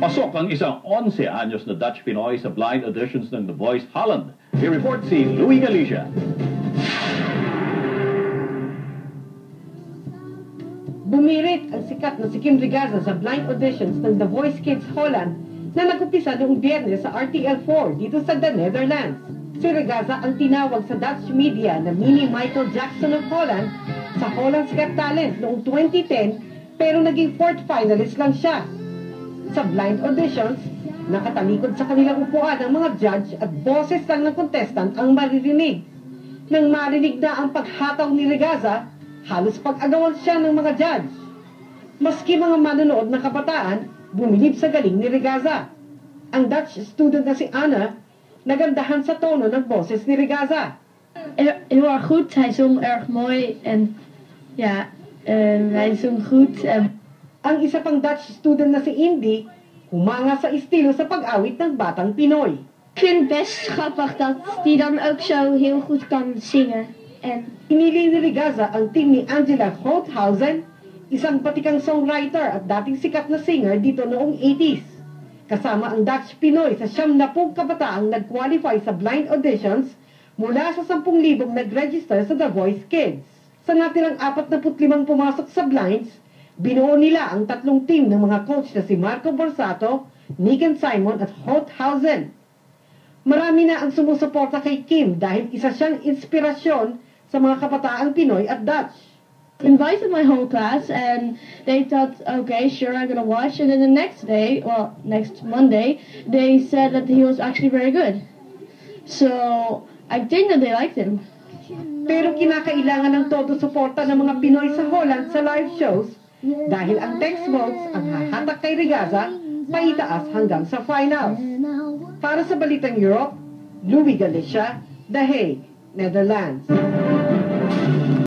Pasok ang isang 11 anyos na Dutch Pinoy sa blind auditions ng The Voice Holland. I-report si Louie Galicia. Bumirit ang sikat na si Kim Rigaza sa blind auditions ng The Voice Kids Holland na nag-umpisa noong Biyernes sa RTL4 dito sa the Netherlands. Si Rigaza ang tinawag sa Dutch media na mini Michael Jackson of Holland sa Holland's Got Talent noong 2010 pero naging fourth finalist lang siya. Sa blind auditions, nakatalikod sa kanilang upuan ang mga judge at boses lang ng contestant ang maririnig. Nang marinig na ang paghataw ni Rigaza, halos pag-agawan siya ng mga judge. Maski mga manonood na kabataan, bumilib sa galing ni Rigaza. Ang Dutch student na si Anna, nagandahan sa tono ng boses ni Rigaza. Heel erg goed, hij zong erg mooi en ja, hij zong goed. Ang isa pang Dutch student na si Indy, humanga sa estilo sa pag-awit ng batang Pinoy. Ik vind het best grappig dat hij dan ook zo heel goed kan zingen. En Pinili ni Rigaza ang team ni Angela Holthausen, isang batikang songwriter at dating sikat na singer dito noong 80s. Kasama ang Dutch Pinoy sa 70 kabataang nag-qualify sa blind auditions mula sa 10,000 nag-register sa The Voice Kids. Sa natirang 45 pumasok sa blinds, binuo nila ang 3 team ng mga coach na si Marco Borsato, Nick Simon at Holthausen. Marami na ang sumusuporta kay Kim dahil isa siyang inspirasyon sa mga kabataang Pinoy at Dutch. invited my whole class and they thought, okay, sure, I'm gonna watch. And then the next day, well, next Monday, they said that he was actually very good. So I think that they liked him. Pero kinakailangan ng todo suporta ng mga Pinoy sa Holland sa live shows dahil ang text votes ang hahatak kay Rigaza paitaas hanggang sa finals. Para sa Balitang Europe, Louie Galicia, The Hague, Netherlands.